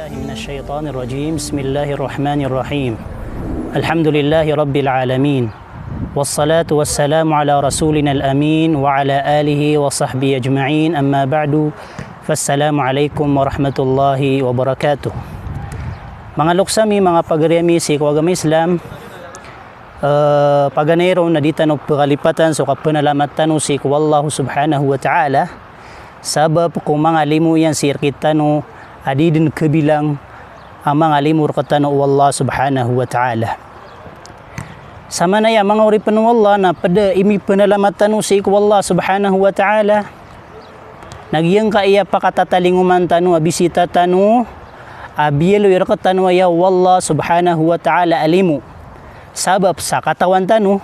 بالله من الشيطان الرجيم بسم الله الرحمن الرحيم الحمد لله رب العالمين والصلاة والسلام على رسولنا الأمين وعلى آله وصحبه أجمعين أما بعد فالسلام عليكم ورحمة الله وبركاته. Mga luksami, mga pagariami si Kuagama Islam, paganero na dito no pakalipatan so kapanalamat no si Wallahu subhanahu wa ta'ala sabab kung mga limuyan sir kita no adidin kabilang ang mga limur kita no Allah subhanahu wa ta'ala. Sama na yan mga uripan no Allah na pada imi panalamatan no si Allah subhanahu wa ta'ala nagyang ka iya pakatatalinguman tanu abisita tanu abiyelo irakat tanu ya wallah subhanahu wa ta'ala alimu sabab sa katawan tanu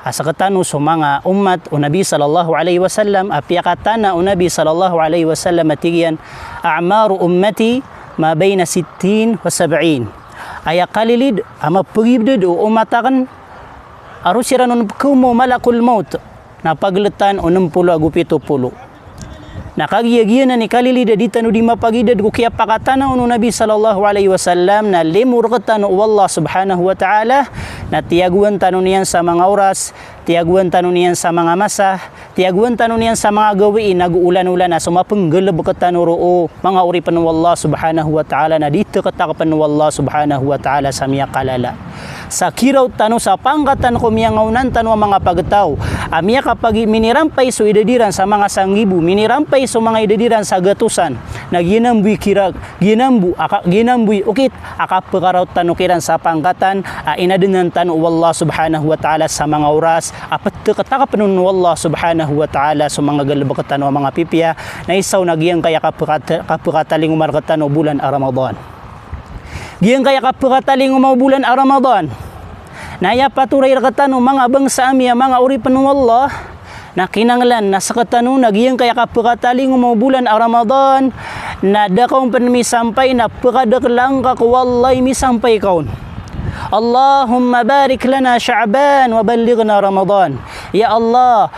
sa katanu sa mga umat o Nabi sallallahu alaihi wasallam apiyakatana o Nabi sallallahu alaihi wasallam atigian a'maru ummati ma bayna 60 wa 70 aya kalilid ama pagibded o umatakan arusiran kumo malakul maut na pagletan o 60 agupito pulo nakagiyagiyan na ni kalilid dito no di mapagidad ko kaya pakatana o Nabi sallallahu alaihi wasallam na limur katano wallah subhanahu wa ta'ala na tiyaguan tanong niyan sa mga oras, tiyaguan tanong niyan sa mga masa, tiyaguan tanong niyan sa mga gawiin, nag-ulan-ulan na sumapanggalab katanuro o mga uripan ng Allah subhanahu wa ta'ala na dito katakapan ng Allah subhanahu wa ta'ala sa miya kalala. Sa kiraw tanong sa pangkatan ko miya ngaunan tanong mga pagtaw, amiya kapag minirampay so idadiran sa mga sanggibu, minirampay so mga idadiran sa gatusan, na ginambuy kirag, ginambuy ukit, akapagaraw tanong kiran sa pangkatan, inadinan tanong Allah subhanahu wa ta'ala sa mga oras, apat katakapan ng Allah subhanahu wa ta'ala sa mga galabakatan o mga pipya, na isaw nagyang kaya kapagataling umarkatan o bulan a Ramadan. Giyang kaya kapagataling bulan a Ramadan, naya paturay rakatan o mga bangsa amya, mga uripan ng Allah, na kinanglan na sa katano nagyang kaya kapagataling bulan a Ramadan, na dakaw panmisampay na pagkadaklang kakwallay misampay kaun. Allahumma barik lana Sha'ban wa ballighna Ramadan. Ya Allah,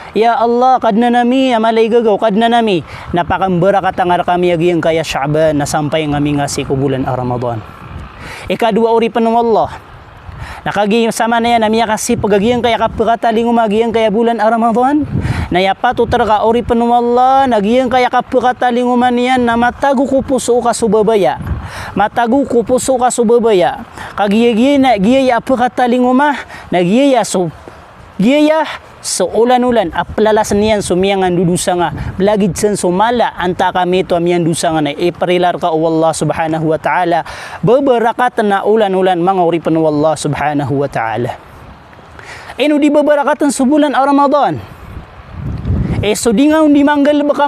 kadna nami amalay gagaw kadna nami napakambarakat ang kami agiyang kaya Sha'ban na sampay ngami nga si bulan a Ramadan. Ikadua uripan ng Allah nakagiyang sama na yan namiya kasi pagagiyang kaya kapagataling umagiyang kaya bulan a Ramadan na yapato talaga uripan ng Allah nagiyang kaya kapagataling uman yan na matago ko puso ka subabaya kagiyagiyay na giyaya apagataling umah na giyaya so ulan-ulan aplalasan niyan sumiyangan dudusa nga blagid san sumala anta kami to amiyan dusa nga na iparilar ka o Allah subhanahu wa ta'ala babarakatan na ulan-ulan mga uripan ng Allah subhanahu wa ta'ala ino di babarakatan sa bulan a Ramadan so di nga hindi manggal baka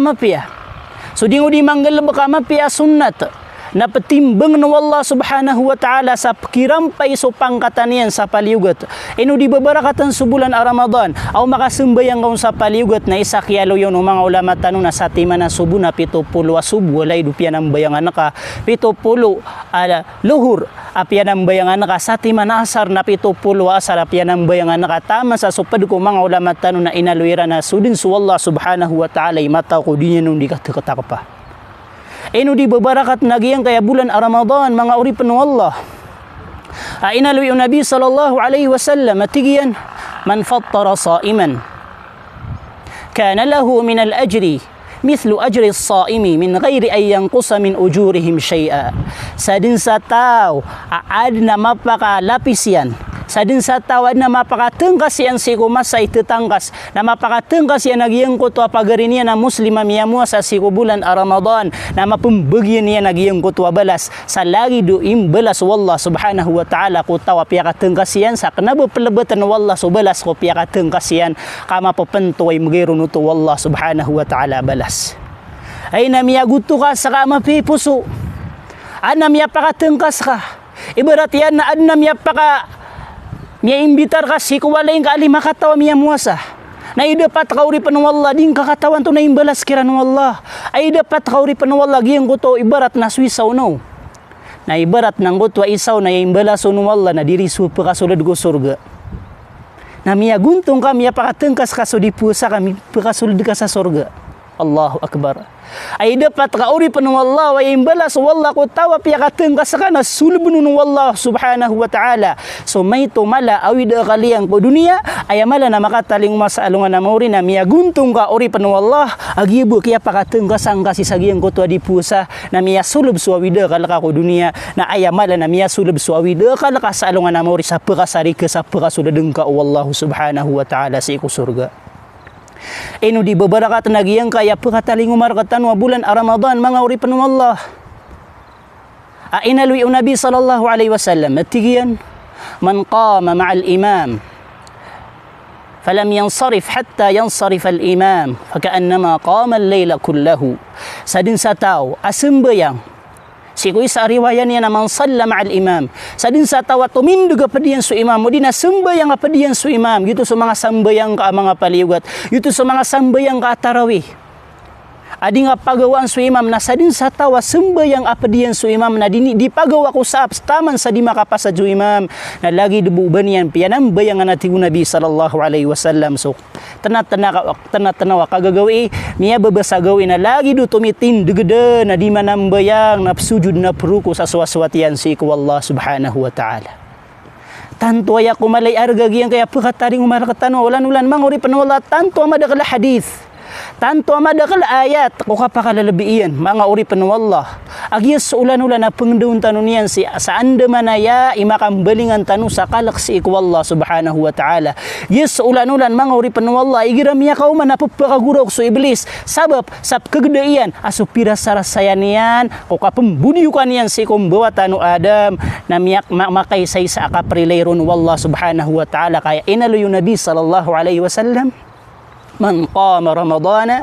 mapia sunnat na patimbang ng Allah subhanahu wa ta'ala sa kirampay so pangkatanian sa paliugat. Ino di babarakatan sa bulan a Ramadan aw makasumbayang kaun sa paliugat na isa kiyalo yun o mga ulama tanong na sa tima na subo na 70 asubo walay dupya ng bayangan naka 70 luhur apya ng bayangan naka sa tima na asar na 70 asar apya ng bayangan naka tama sa supad ko mga ulama tanong na inaluira na sudin su Allah subhanahu wa ta'ala imataw ko di niya nung di katakata pa. Ino di babarakat nagyang kaya bulan a Ramadan mga uripan ng Allah. Inaluwi ang Nabi sallallahu alaihi wasallam atigiyan man fattara sa'iman kana lahu min al-ajri mithlu ajri as-sa'imi min ghairi an yanqusa min ujurihim shay'a. Sadin sa tao aad na mapakalapis yan sadin sa tawad na mapakatengkas yan si kumasay tetangkas na mapakatengkas yan nagyang ko to apagarin yan na muslima miyamuha sa sikubulan a Ramadan na mapumbagyan yan nagyang ko to balas sa lagi do imbalas wallah subhanahu wa ta'ala ko tawa piyakatengkas yan sa kanabapalabatan wallah so balas ko piyakatengkas yan kama papantuay magayro to wallah subhanahu wa ta'ala balas ay namiyaguto ka sa kamapipuso anamya pakatengkas ka ibarat yan na anamya miya imbitar ka si kuwalayin ka alima katawa miya muasa na idapat kauripan ng Allah din kakatawan to na imbalas kira ng Allah ay dapat kauripan ng Allah giyang guto ibarat na suisaw no na ibarat ng guto isaw na imbalas ng Allah na diri su pakasulad ko surga na miya guntong ka miya pakatengkas ka so di pusa kami pakasulad ka sa surga Allahu Akbar. Ay dapat ka uri panu wallah wa imbalas wallah ko tawa piya kateng kasakana sulbunun wallah subhanahu wa ta'ala. So may to mala awida kaliyang ko dunia ay mala na makataling masalungan na mauri na miya guntung ka uri panu wallah agibu kiya pakateng kasang kasi sagiyang ko to di pusa na miya sulub suawida kalaka ko dunia na ay mala na miya sulub suawida kalaka salungan na mauri sa pakasari ke sa pakasudadeng ka wallahu subhanahu wa ta'ala sa iku surga. Inu di beberapa tenagiyang kaya pekataling umar katan wa bulan Ramadan mga uri panu Allah. Inalu'i Nabi sallallahu alaihi wasallam matigiyan man qama ma'al imam falam yansarif hatta yansarif al-imam faka'annama qama al-layla kullahu. Sadin sa tao asembayang Sikoy sa riwaya niya na man salla ma'al imam. Sa din sa tawa tumindog pa diyan su imam. O di na sambayang pa diyan su imam. Gito sa mga sambayang ka mga paliwat. Gito sa mga sambayang ka tarawih. Adi nga pagawaan su imam na sa din sa tawa sambayang apa diyan su imam na di pagawa ko sa taman sa di makapasa ju imam. Na lagi debuban yan piyanam bayangan natin Nabi sallallahu alaihi wasallam. So tanat-tanawa kagagawi miya babasagawi na lagi do tumitin degede na di manambayang na sujud na peruko sa suwaswatian si ku Allah subhanahu wa ta'ala. Tanto ay kumalay argagi yang kaya pagkataring umarakatan ulan-ulan manguri panwala tanto amadakala hadith. Tanto amadakal ayat ko kapakalalabiian mga uri panwallah agis ulan-ulan na pengdaun tanunian si sa anda manaya imakambalingan tanu sa kalaksi iku Allah subhanahu wa ta'ala. Yes ulan-ulan mga uri panwallah igiramiya kau manapapakagurok so iblis sabab sa kegedaian asupira sarasayanian ko kapembudiukan yan si kumbawa tanu Adam na miyak makay say sa akaprilairon wallah subhanahu wa ta'ala kaya inaluyo Nabi sallallahu alaihi wasallam من قام رمضان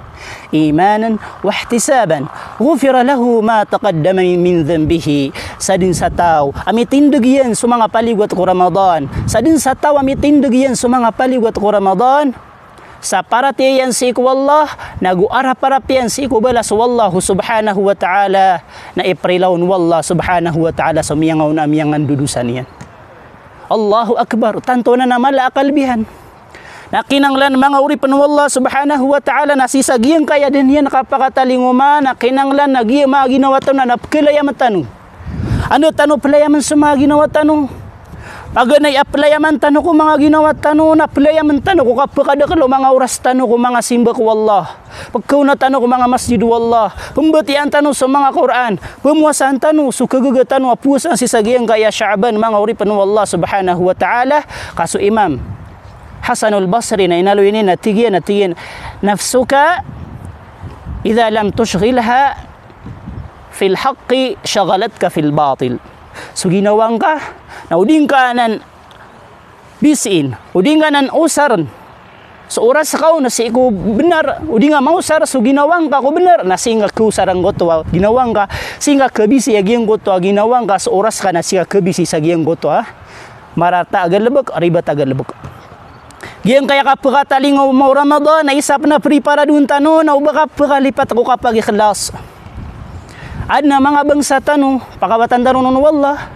إيمانا واحتسابا غفر له ما تقدم من ذنبه. Sadin sa tao ami tindagian sa mga paliwat ko Ramadan. Sadin sa tao ami tindagian sa mga paliwat ko Ramadan. Sa paratiyan si ku Allah naguarap-arapian si ku balas wallahu subhanahu wa ta'ala na iprilawn wallah subhanahu wa ta'ala sa miyangaw na miyangan dudusan yan. Allahu Akbar. Tanto na namala akalbihan. Nakinanglan mga uri panu Allah subhanahu wa ta'ala na sisagiyang kaya din yan nakapakatalinguma nakinanglan nagiya mga ginawa tanu na napkilayaman tanu. Ano tanu pelayaman sa mga ginawa tanu? Paganay apelayaman tanu ko mga ginawa tanu na pelayaman tanu ko kapakadakalo mga oras tanu ko mga simba ko Allah. Pagkauna tanu ko mga masjid wallah. Pembatian tanu sa mga Quran. Pemuasaan tanu sukagaga tanu apusan sisagiyang kaya Sya'ban mga uri panu Allah subhanahu wa ta'ala kaso imam Hasanul Basri na inalo ini natigyan nafsuka idha lam tushghilha fil haqqi shagalatka fil batil. So ginawang ka na uding ka nan bisin uding ka nan usaran so oras ka na si ko benar uding nga mausar so ginawang ka ko benar na singa kusarang goto ginawang ka singa kabisi agiyang goto ginawang ka so oras ka na singa kabisi sa giyang goto marata agalabak aribat agalabak. Giyang kaya kapakataling mo Ramadan na isap na prepara dun tanu na ubaka pakalipat ko kapag ikhlas. Ad na mga bangsa tanu pakawatan tanu nun wallah.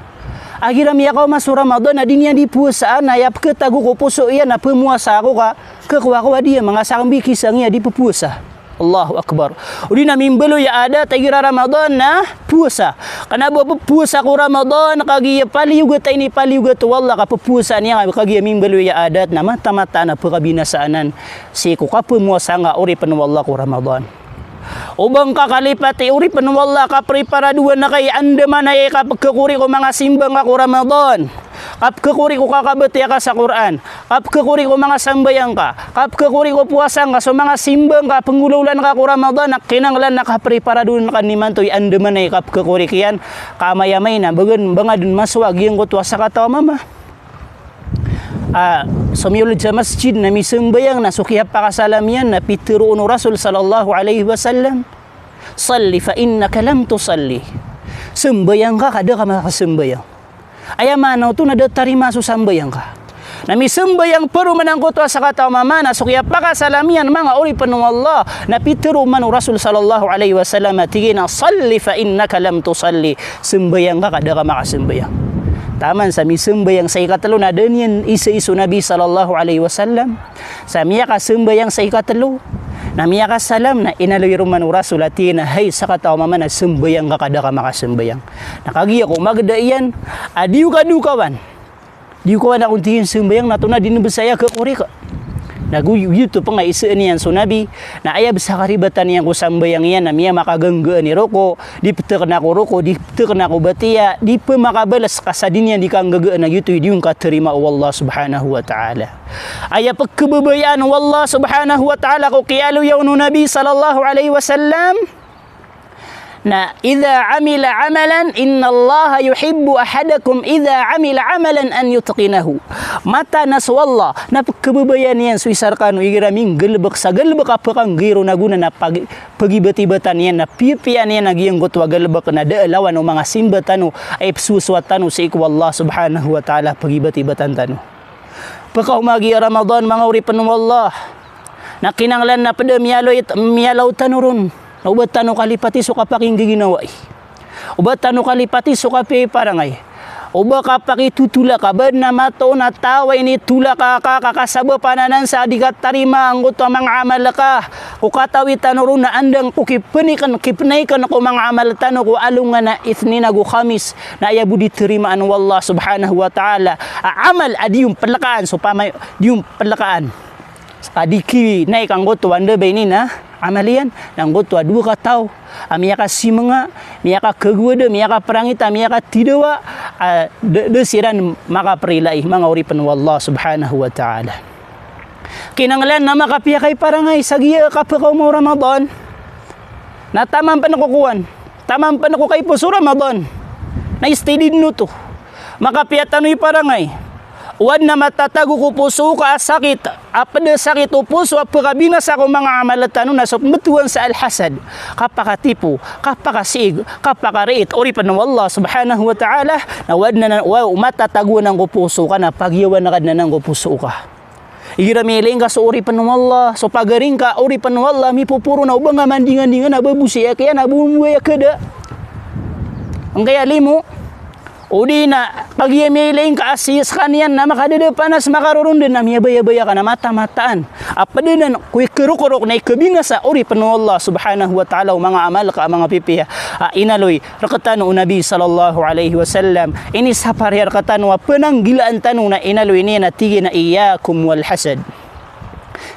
Agiram yakaw masu Ramadan na din yan di pusa na yap ketagu ko puso iyan na pemuasa ako ka kakuha dia mga sambi kisang iya di pupusa. Allahu Akbar. Udi na mimbalo ya ada tagira Ramadan na puasa. Kana bo puasa ko Ramadan kagiya paliugat ini paliugat wallah ka puasa niya kagiya mimbalo ya adat na mata-mata na pagabinasaanan si ko ka pumuasa nga uri panu wallah ko Ramadan. Ubang kakalipati uri panu wallah ka preparaduan na kay anda man ay kapagkakuri ko mga simbang ako Ramadan. Kapkakuri ko kakabati ka sa Quran. Kapkakuri ko mga sambayang ka. Kapkakuri ko puasang ka. So mga simbang ka, pangululan ka ko Ramadan, kinanglan nakaprepara doon ka ni Mantoy, andaman ay kapkakuri kiyan. Kamayamay na, bagan bangadun maswag yung kutwa sa katawa mama. Sumiyulid sa masjid na may sambayang na sukihap pakasalam yan na pitiruun Rasul sallallahu alaihi wasallam. Salli fa innaka lam tusalli. Sambayang ka, kada ka makasambayang. Ayamanaw to nadatari masusambay ka. Na misambayang pero manangko to sa kataw mamana so kaya pakasalamian mga uri panu Allah na pitiro man Rasul sallallahu alaihi wasallam tigina salli fa innaka lam tusalli. Sembayang ka kada ka makasembayang. Taman sa misambayang sa ikatalo na danyan isa-iso Nabi sallallahu alaihi wasallam. Sa miya ka sembayang sa ikatalo Namiya ka salam na inaloy ruman urasulatina hay sa kataw mama na sembayang kakada ka makasembayang. Nakagiya ko magda iyan adiu ka dukawan. Diu kawan akong tihin sembayang na to na dinubasaya ka kuri ka. Naguyu-yuto pa nga isa niyan so nabi na ayab sa karibatan niyan ko sambayang yan na miya makaganggaan ni Roko di petek na ko Roko di petek na ko Batia di pa makabalas kasadin yan di kang gagaan na yuto di yung katerima o Allah subhanahu wa ta'ala ayab pagkababayaan o Allah subhanahu wa ta'ala ko kiyalo yaw no Nabi sallallahu alaihi wasallam na idza amila amalan inna Allah yuhibbu ahadakum idza amila amalan an yutqinahu mata naswalla na pagkababayan yan suisarkano igiraming galbak sa galbak apa kang giro na guna na pagibati-batan yan na pipian yan nagiyang gotwa galbak na daalawan o mga simbatan ay suswatan sa iku Allah subhanahu wa ta'ala pagibati-batan tano pagkaumagi Ramadan mga uripan ng Allah na kinanglan na pada miyalaw tanurun na ubat tano kalipati so kapaking giginawa ubat tano kalipati so kape parangay uba kapaki tutula ka bad na mato na taway ni tula ka kakasaba pananan sa adigat tarima ang guto mga amal ka ukatawi tanuro na andang kukipanikan kipnaikan ako mga amal tano ko alungan na ithni na khamis na ayabu diterima an wallah subhanahu wa ta'ala amal adi yung palakaan so pamay di yung palakaan adiki naik ang guto wanda ba ini na amalian nang gotwa dua ka tao miya ka simenga miya ka kegwede miya ka perangita miya ka tidawa de siran maka perilai mga uripan wallah subhanahu wa ta'ala kinanglan na makapiya kay parangay sagiya kapakaw mo Ramadan na tamang panakukuan tamang panakukay po sa Ramadan na steady no to makapiya tanoy parangay wad na matatago ko puso ka sakit apade sakit o puso apakabina sa akong mga amalatan na sa pembetuan sa al-hasad kapakatipo kapakasig kapakariit uripan ng Allah subhanahu wa ta'ala na wad na matatago ng puso ka na pagyawan na kadna ng puso ka igiramiling ka sa uripan ng Allah so pagaring ka uripan ng Allah mi pupuro na ubang mandingan-dingan na babusi kaya na bumuya kada ang kaya limo o di na pagyamiling ka asiyas kanyan na makadadapanas makarurun din na miyabaya-baya ka na mata-mataan apa din na kuy keruk-keruk na ikabinga sa uri penuh Allah subhanahu wa ta'ala mga amal ka mga pipiya inaloy rakatan o Nabi sallallahu alaihi wasallam ini sa parihar katano penanggilaan tanong na inaloy niya na tigi na iyakum wal hasad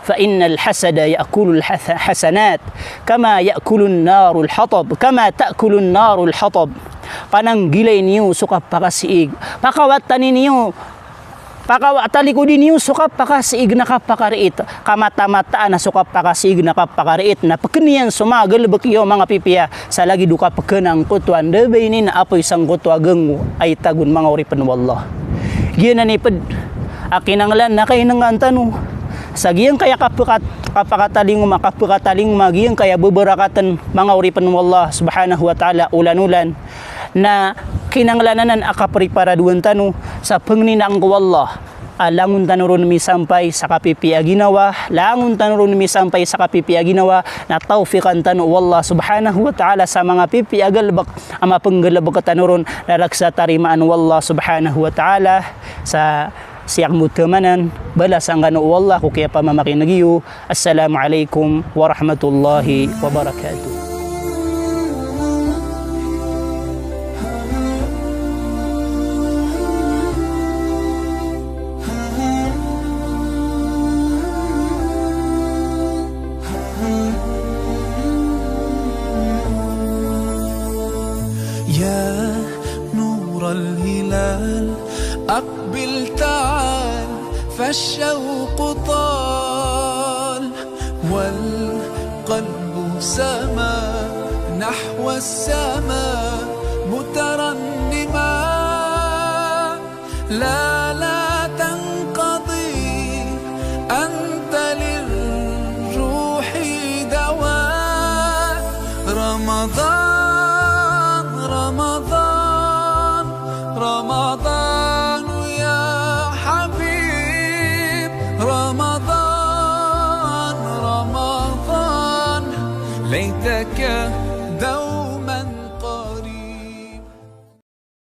فإن الحسد يأكل الحسنات كما يأكل النار الحطب كما تأكل النار الحطب pananggilay niyo suka pakasiig pakawatan niyo pakawatalikudi niyo suka pakasiig na kapakariit kamata-mataan na suka pakasiig na kapakariit na pagkaniyan sumagal bakiyo mga pipiya sa lagi duka pagkanang kutuan debay ni na apoy sang kutwa gengu ay tagun mga uripan wallah giyan na nipad akinanglan na kayo nang tanu sagiyang kaya kapakataling magiyang kaya beberakatan mga uripan wallah subhanahu wa ta'ala ulan-ulan na kinanglananan akapriparaduan tanu sa pangninang ko Allah langun tanurun mi sampai sa kapipiya ginawa langun tanurun mi sampai sa kapipiya ginawa na taufikan tanu wallah subhanahu wa ta'ala sa mga pipiya galbak ama penggalabak tanurun na raksa tarimaan wallah subhanahu wa ta'ala sa siyak mutamanan balas ang gano wallah ko kaya pamamakin nagiyo assalamualaikum warahmatullahi wabarakatuh. يا نور الهلال أقبل تعال فالشوق طال والقلب سما نحو السماء مترنما لا